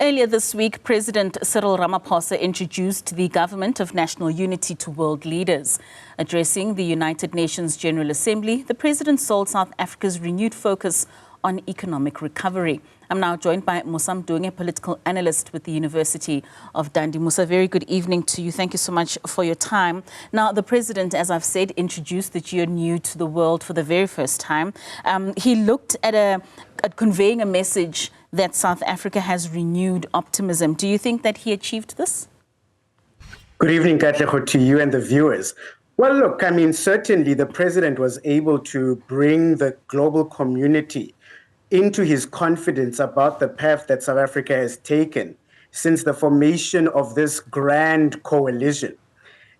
Earlier this week, President Cyril Ramaphosa introduced the Government of National Unity to world leaders. Addressing the United Nations General Assembly, the President sold South Africa's renewed focus on economic recovery. I'm now joined by Musa, Mdunge, political analyst with the University of Dundee. Musa, very good evening to you. Thank you so much for your time. Now, the President, as I've said, introduced the GNU to the world for the very first time. He looked at conveying a message that South Africa has renewed optimism. Do you think that he achieved this? Good evening, Katlego, to you and the viewers. Well, look, I mean, certainly the President was able to bring the global community into his confidence about the path that South Africa has taken since the formation of this grand coalition.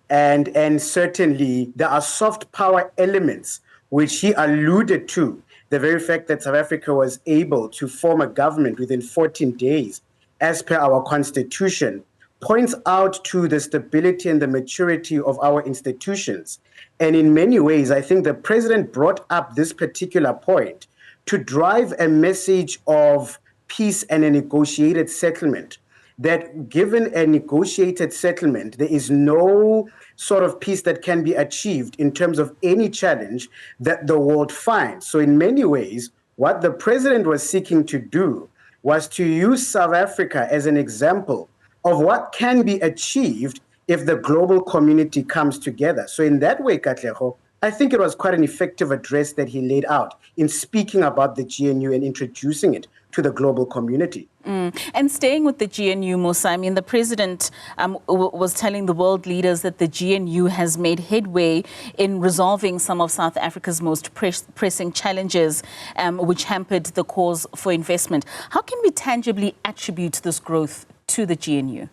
And certainly there are soft power elements which he alluded to. The very fact that South Africa was able to form a government within 14 days, as per our constitution, points out to the stability and the maturity of our institutions. And in many ways, I think the President brought up this particular point to drive a message of peace and a negotiated settlement, that given a negotiated settlement, there is no sort of peace that can be achieved in terms of any challenge that the world finds. So in many ways, what the President was seeking to do was to use South Africa as an example of what can be achieved if the global community comes together. So in that way, Katlego, I think it was quite an effective address that he laid out in speaking about the GNU and introducing it to the global community. And staying with the GNU, Musa, I mean, the President was telling the world leaders that the GNU has made headway in resolving some of South Africa's most pressing challenges, which hampered the cause for investment. How can we tangibly attribute this growth to the GNU?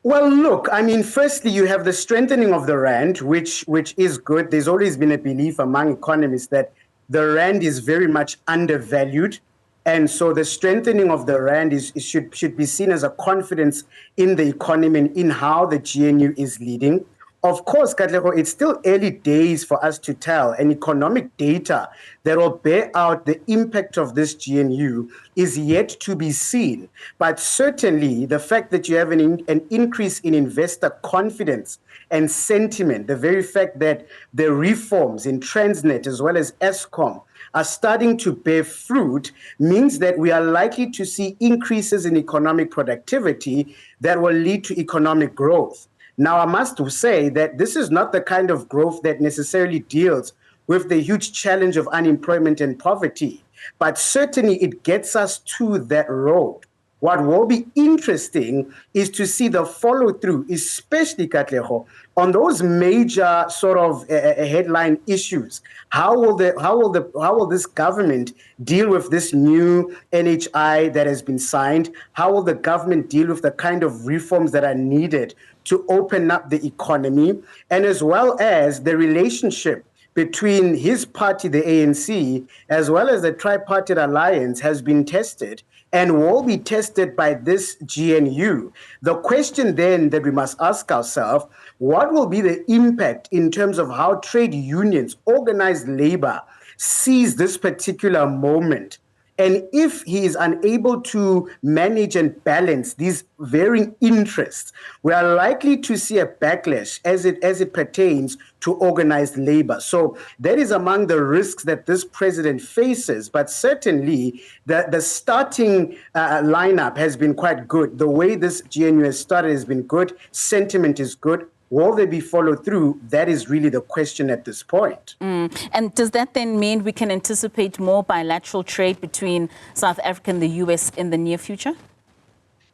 Well, look, I mean, firstly, you have the strengthening of the rand, which is good. There's always been a belief among economists that the rand is very much undervalued. And so the strengthening of the rand should be seen as a confidence in the economy and in how the GNU is leading. Of course, Katlego, it's still early days for us to tell, and economic data that will bear out the impact of this GNU is yet to be seen. But certainly the fact that you have an increase in investor confidence and sentiment, the very fact that the reforms in Transnet as well as Eskom are starting to bear fruit means that we are likely to see increases in economic productivity that will lead to economic growth. Now, I must say that this is not the kind of growth that necessarily deals with the huge challenge of unemployment and poverty, but certainly it gets us to that road. What will be interesting is to see the follow-through, especially, Katlego, on those major sort of headline issues. How will this government deal with this new NHI that has been signed? How will the government deal with the kind of reforms that are needed to open up the economy, and as well as the relationship between his party, the ANC, as well as the tripartite alliance has been tested and will be tested by this GNU. The question then that we must ask ourselves, what will be the impact in terms of how trade unions, organized labor, sees this particular moment? And if he is unable to manage and balance these varying interests, we are likely to see a backlash as it pertains to organized labor. So that is among the risks that this president faces. But certainly the starting lineup has been quite good. The way this GNU has started has been good. Sentiment is good. Will they be followed through? That is really the question at this point. And does that then mean we can anticipate more bilateral trade between South Africa and the US in the near future?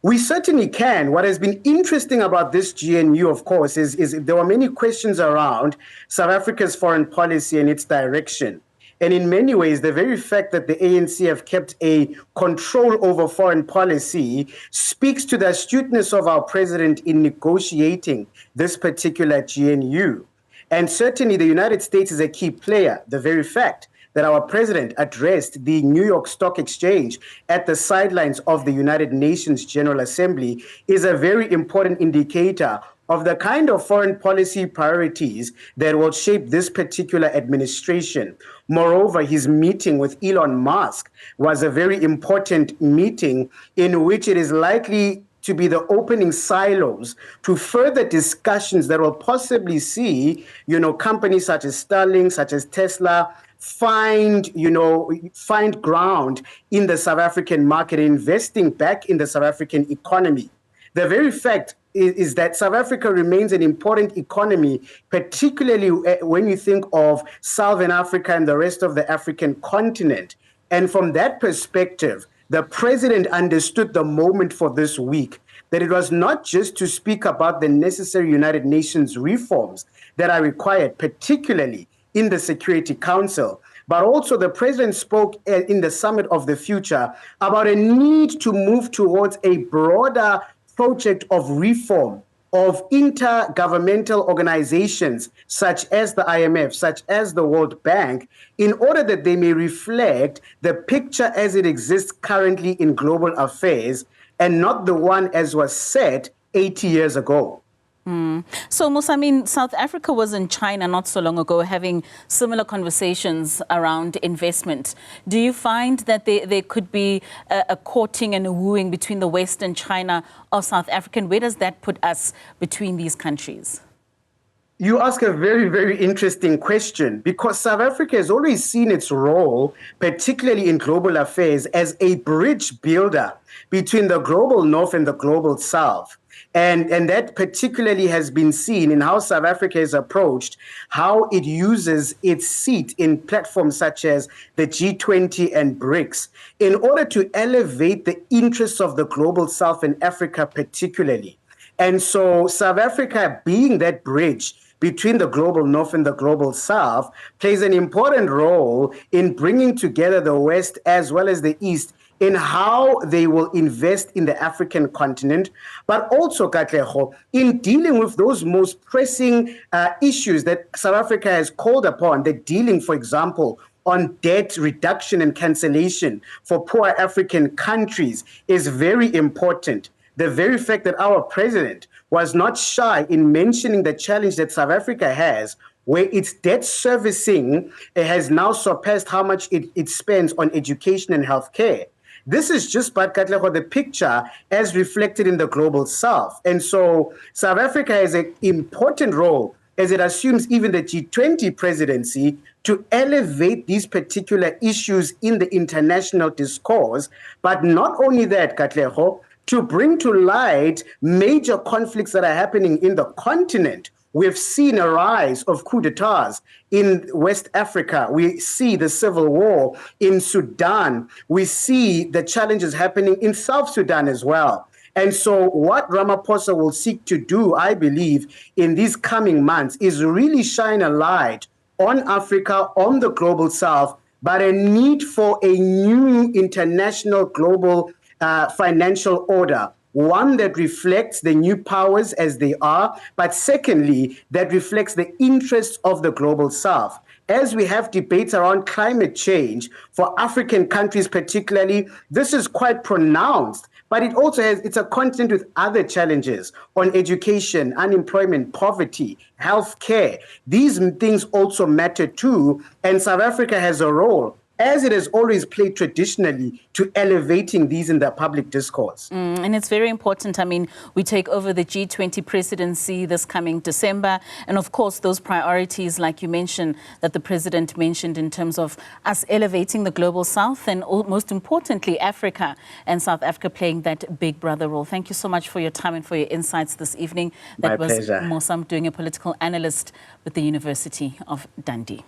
We certainly can. What has been interesting about this GNU, of course, is there were many questions around South Africa's foreign policy and its direction. And in many ways, the very fact that the ANC have kept a control over foreign policy speaks to the astuteness of our president in negotiating this particular GNU. And certainly the United States is a key player. The very fact that our president addressed the New York Stock Exchange at the sidelines of the United Nations General Assembly is a very important indicator of the kind of foreign policy priorities that will shape this particular administration. Moreover, his meeting with Elon Musk was a very important meeting in which it is likely to be the opening silos to further discussions that will possibly see, companies such as Starlink, such as Tesla, find ground in the South African market, investing back in the South African economy. The very fact is that South Africa remains an important economy, particularly when you think of Southern Africa and the rest of the African continent. And from that perspective, the president understood the moment for this week, that it was not just to speak about the necessary United Nations reforms that are required, particularly in the Security Council, but also the president spoke in the Summit of the Future about a need to move towards a broader project of reform of intergovernmental organizations such as the IMF, such as the World Bank, in order that they may reflect the picture as it exists currently in global affairs and not the one as was set 80 years ago. So, Musa, South Africa was in China not so long ago having similar conversations around investment. Do you find that there could be a courting and a wooing between the West and China of South Africa? And where does that put us between these countries? You ask a very, very interesting question, because South Africa has always seen its role, particularly in global affairs, as a bridge builder between the global North and the global South. And that particularly has been seen in how South Africa has approached how it uses its seat in platforms such as the G20 and BRICS in order to elevate the interests of the global South and Africa particularly. And so South Africa, being that bridge between the global North and the global South, plays an important role in bringing together the West as well as the East in how they will invest in the African continent, but also, Katlego, in dealing with those most pressing issues that South Africa has called upon, the dealing, for example, on debt reduction and cancellation for poor African countries is very important. The very fact that our president was not shy in mentioning the challenge that South Africa has, where its debt servicing has now surpassed how much it spends on education and healthcare. This is just, Katlego, the picture as reflected in the global South. And so South Africa has an important role as it assumes even the G20 presidency to elevate these particular issues in the international discourse. But not only that, Katlego, to bring to light major conflicts that are happening in the continent. We've seen a rise of coups d'etats in West Africa. We see the civil war in Sudan. We see the challenges happening in South Sudan as well. And so what Ramaphosa will seek to do, I believe, in these coming months is really shine a light on Africa, on the global South, but a need for a new international global financial order. One that reflects the new powers as they are, but secondly, that reflects the interests of the global South. As we have debates around climate change for African countries particularly, this is quite pronounced, but it's a continent with other challenges on education, unemployment, poverty, healthcare. These things also matter too, and South Africa has a role, as it has always played traditionally, to elevating these in the public discourse. And it's very important. We take over the G20 presidency this coming December. And of course, those priorities, like you mentioned, that the president mentioned in terms of us elevating the global South and most importantly, Africa and South Africa playing that big brother role. Thank you so much for your time and for your insights this evening. That was Musa Mdunge, a political analyst with the University of Dundee.